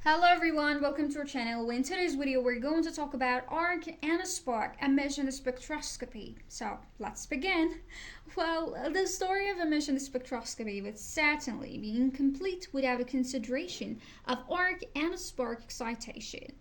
Hello everyone, welcome to our channel. In today's video we're going to talk about ARC and SPARC, emission spectroscopy. So let's begin. Well, the story of emission spectroscopy would certainly be incomplete without a consideration of ARC and SPARC excitation.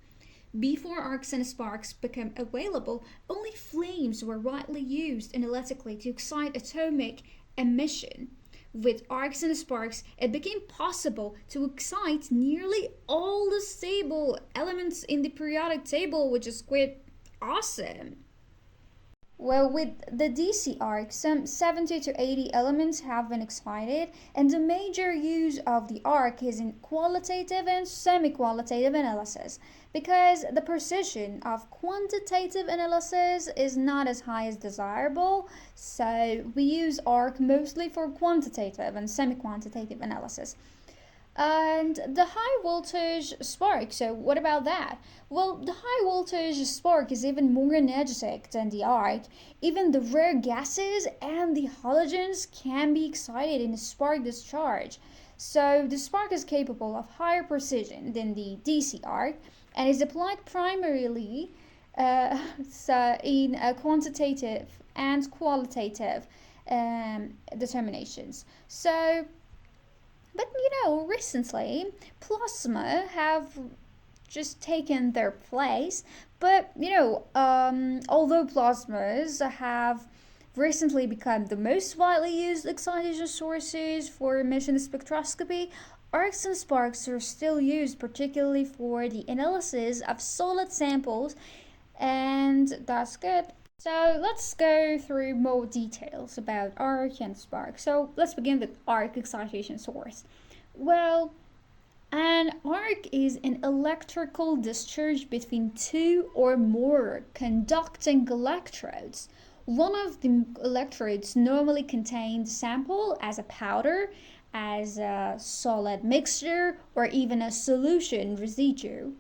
Before arcs and sparks became available, only flames were widely used analytically to excite atomic emission. With arcs and sparks, it became possible to excite nearly all the stable elements in the periodic table, which is quite awesome. Well, with the DC arc, some 70 to 80 elements have been excited, and the major use of the arc is in qualitative and semi-qualitative analysis, because the precision of quantitative analysis is not as high as desirable, so we use arc mostly for quantitative and semi-quantitative analysis. And the high voltage spark, so what about that? Well, the high voltage spark is even more energetic than the arc. Even the rare gases and the halogens can be excited in a spark discharge. So the spark is capable of higher precision than the DC arc and is applied primarily in quantitative and qualitative determinations. But recently plasma have just taken their place. But although plasmas have recently become the most widely used excitation sources for emission spectroscopy, arcs and sparks are still used particularly for the analysis of solid samples, and that's good. So let's go through more details about arc and spark. So let's begin with arc excitation source. Well, an arc is an electrical discharge between two or more conducting electrodes. One of the electrodes normally contains sample as a powder, as a solid mixture, or even a solution residue.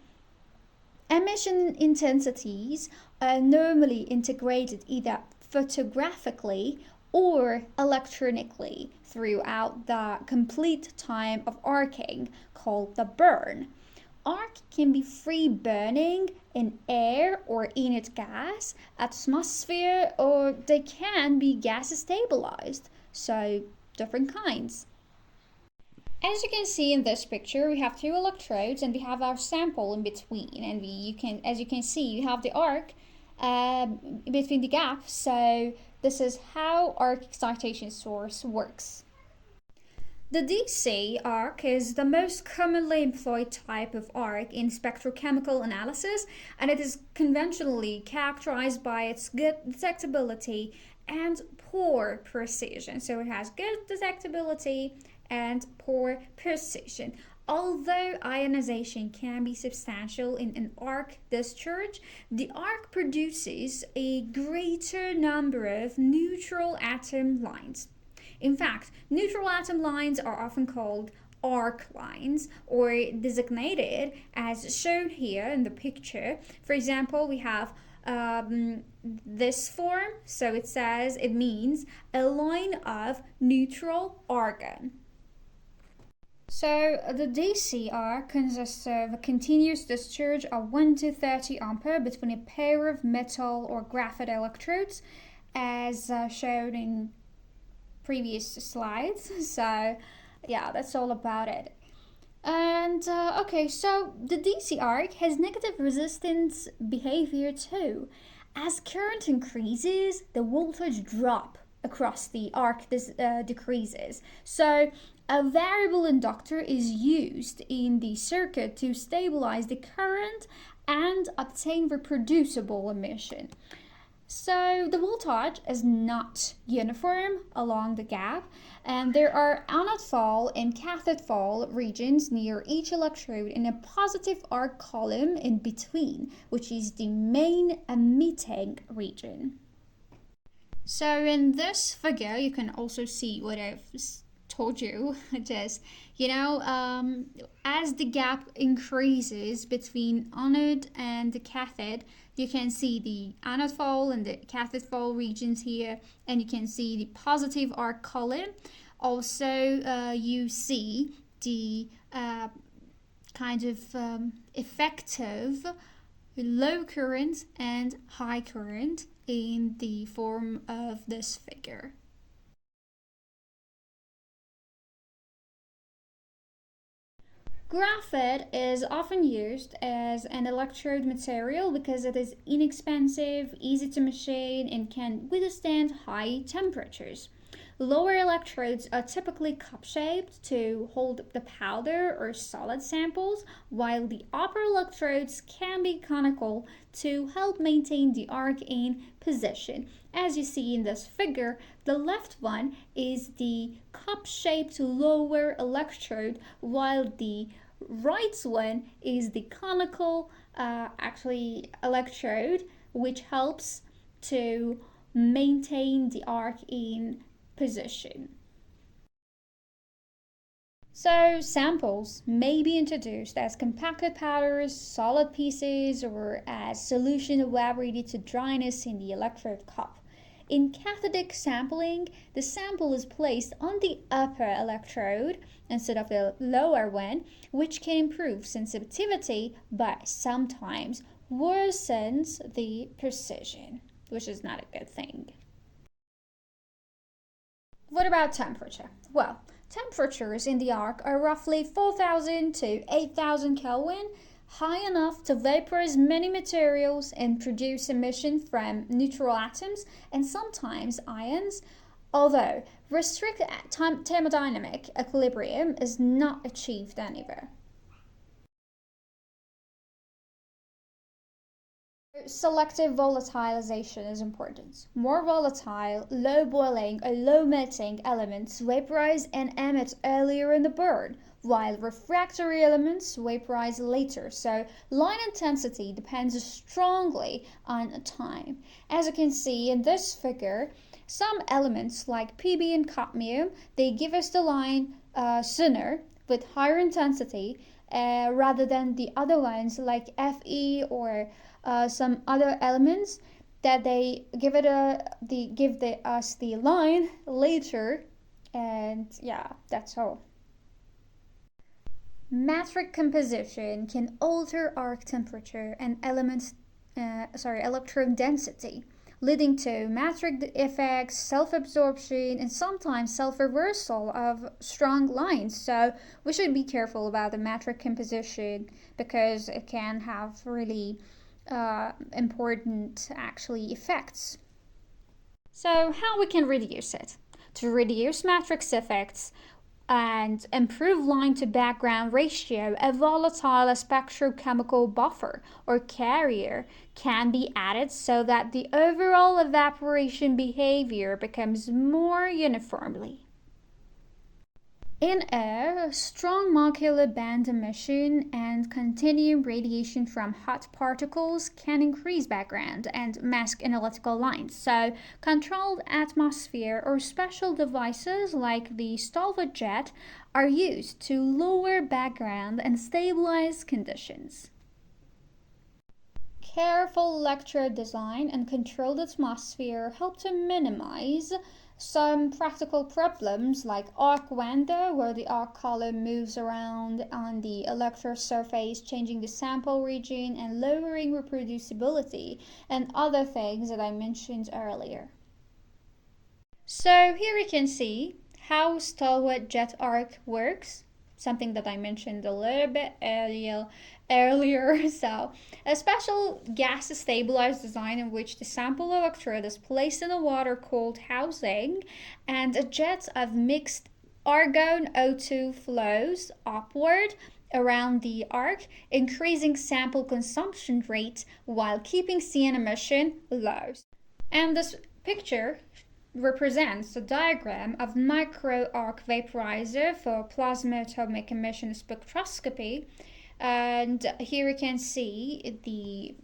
Emission intensities are normally integrated either photographically or electronically throughout the complete time of arcing, called the burn. Arc can be free burning in air or inert gas, atmosphere, or they can be gas stabilized, so different kinds. As you can see in this picture, we have two electrodes and we have our sample in between, and as you can see, you have the arc between the gaps. So this is how arc excitation source works. The DC arc is the most commonly employed type of arc in spectrochemical analysis, and it is conventionally characterized by its good detectability and poor precision. So it has good detectability and poor precision. Although ionization can be substantial in an arc discharge, the arc produces a greater number of neutral atom lines. In fact, neutral atom lines are often called arc lines or designated as shown here in the picture. For example, we have this form, so it means a line of neutral argon. So the DC arc consists of a continuous discharge of 1 to 30 ampere between a pair of metal or graphite electrodes, as shown in previous slides. So yeah, that's all about it. And okay, so the DC arc has negative resistance behavior too. As current increases, the voltage drop across the arc decreases. So a variable inductor is used in the circuit to stabilize the current and obtain reproducible emission. So the voltage is not uniform along the gap, and there are anode fall and cathode fall regions near each electrode in a positive arc column in between, which is the main emitting region. So in this figure, you can also see what I've told you, which is, as the gap increases between anode and the cathode, you can see the anode fall and the cathode fall regions here, and you can see the positive arc column. Also, you see the kind of effective low current and high current in the form of this figure. Graphite is often used as an electrode material because it is inexpensive, easy to machine, and can withstand high temperatures. Lower electrodes are typically cup-shaped to hold the powder or solid samples, while the upper electrodes can be conical to help maintain the arc in position. As you see in this figure, the left one is the cup-shaped lower electrode, while the right one is the conical electrode, which helps to maintain the arc in position. So samples may be introduced as compacted powders, solid pieces, or as solution evaporated to dryness in the electrode cup. In cathodic sampling, the sample is placed on the upper electrode instead of the lower one, which can improve sensitivity but sometimes worsens the precision, which is not a good thing. What about temperature? Well, temperatures in the arc are roughly 4,000 to 8,000 Kelvin, high enough to vaporize many materials and produce emission from neutral atoms and sometimes ions, although restricted thermodynamic equilibrium is not achieved anywhere. Selective volatilization is important. More volatile, low boiling or low melting elements vaporize and emit earlier in the burn, while refractory elements vaporize later, so line intensity depends strongly on time. As you can see in this figure, some elements like Pb and cadmium, they give us the line sooner with higher intensity rather than the other ones like Fe or some other elements that they give us the line later, and yeah, that's all. Matrix composition can alter arc temperature and electron density, leading to matrix effects, self-absorption, and sometimes self-reversal of strong lines. So we should be careful about the matrix composition because it can have really important effects. So how we can reduce it? To reduce matrix effects and improve line to background ratio, a volatile spectrochemical buffer or carrier can be added so that the overall evaporation behavior becomes more uniformly. In air, strong molecular band emission and continuum radiation from hot particles can increase background and mask analytical lines. So, controlled atmosphere or special devices like the Stalwart jet are used to lower background and stabilize conditions. Careful electrode design and controlled atmosphere help to minimize some practical problems like arc wander, where the arc column moves around on the electrode surface, changing the sample region and lowering reproducibility, and other things that I mentioned earlier. So here we can see how Stalwart jet arc works, something that I mentioned a little bit earlier. So, a special gas stabilized design in which the sample electrode is placed in a water-cooled housing and a jet of mixed argon O2 flows upward around the arc, increasing sample consumption rate while keeping CN emission low. And this picture represents a diagram of micro arc vaporizer for plasma atomic emission spectroscopy, and here you can see the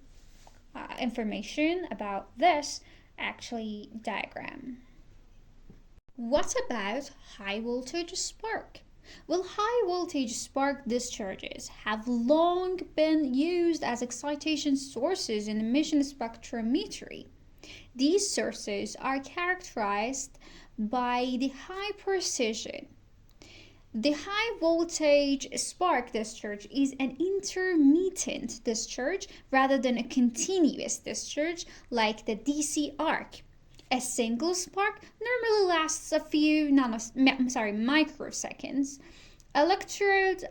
information about this diagram. What about high voltage spark? Well, high voltage spark discharges have long been used as excitation sources in emission spectrometry. These sources are characterized by the high precision, The high voltage spark discharge is an intermittent discharge rather than a continuous discharge like the DC arc. A single spark normally lasts a few microseconds. Electrode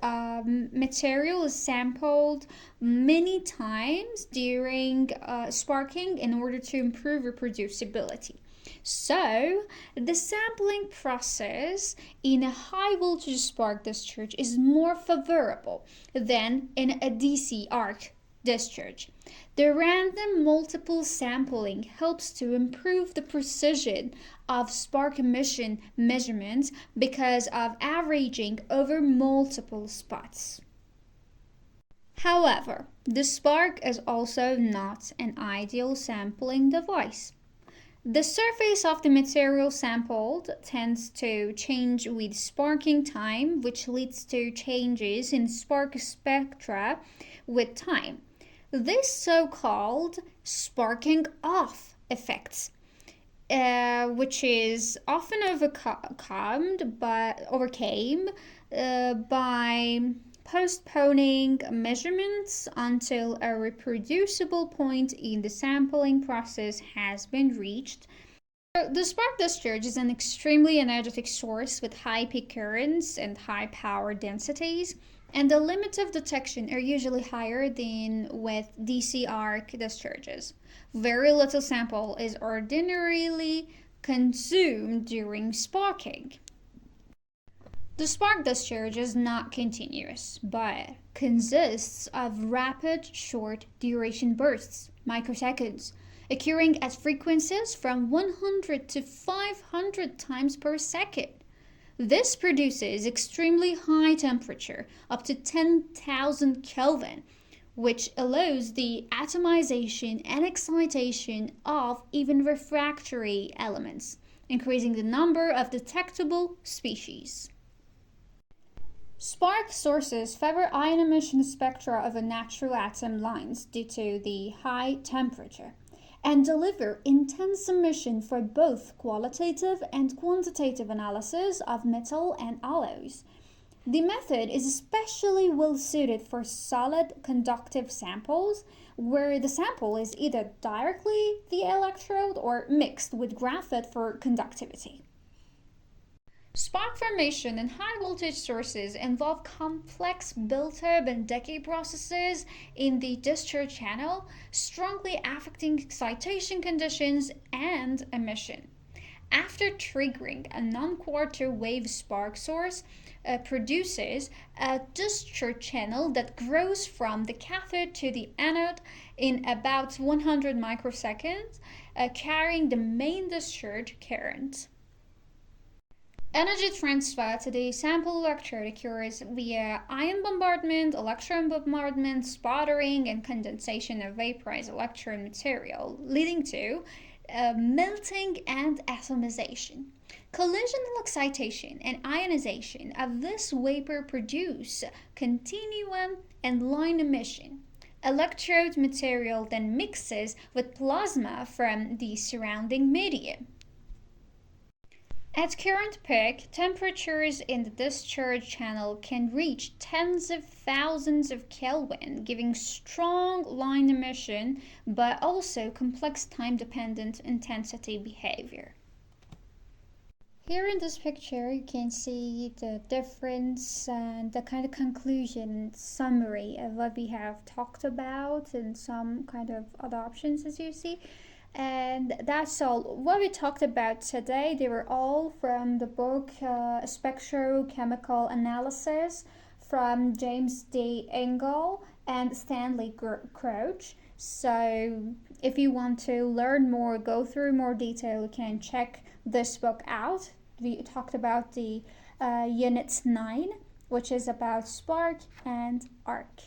material is sampled many times during sparking in order to improve reproducibility. So, the sampling process in a high voltage spark discharge is more favorable than in a DC arc discharge. The random multiple sampling helps to improve the precision of spark emission measurements because of averaging over multiple spots. However, the spark is also not an ideal sampling device. The surface of the material sampled tends to change with sparking time, which leads to changes in spark spectra with time. This so-called sparking off effects, which is often overcame by postponing measurements until a reproducible point in the sampling process has been reached. The spark discharge is an extremely energetic source with high peak currents and high power densities, and the limits of detection are usually higher than with DC arc discharges. Very little sample is ordinarily consumed during sparking. The spark discharge is not continuous, but consists of rapid, short duration bursts, microseconds, occurring at frequencies from 100 to 500 times per second. This produces extremely high temperature, up to 10,000 Kelvin, which allows the atomization and excitation of even refractory elements, increasing the number of detectable species. Spark sources favor ion emission spectra of a natural atom lines due to the high temperature, and deliver intense emission for both qualitative and quantitative analysis of metal and alloys. The method is especially well suited for solid conductive samples, where the sample is either directly the electrode or mixed with graphite for conductivity. Spark formation in high voltage sources involve complex build-up and decay processes in the discharge channel, strongly affecting excitation conditions and emission. After triggering, a non-quarter wave spark source produces a discharge channel that grows from the cathode to the anode in about 100 microseconds, carrying the main discharge current. Energy transfer to the sample electrode occurs via ion bombardment, electron bombardment, sputtering, and condensation of vaporized electron material, leading to melting and atomization. Collisional excitation and ionization of this vapor produce continuum and line emission. Electrode material then mixes with plasma from the surrounding medium. At current peak, temperatures in the discharge channel can reach tens of thousands of Kelvin, giving strong line emission but also complex time-dependent intensity behavior. Here in this picture, you can see the difference and the kind of conclusion summary of what we have talked about and some kind of other options, as you see. And that's all. What we talked about today, they were all from the book Spectrochemical Analysis from James D. Engel and Stanley Crouch. So if you want to learn more, go through more detail, you can check this book out. We talked about the Unit 9, which is about SPARC and ARC.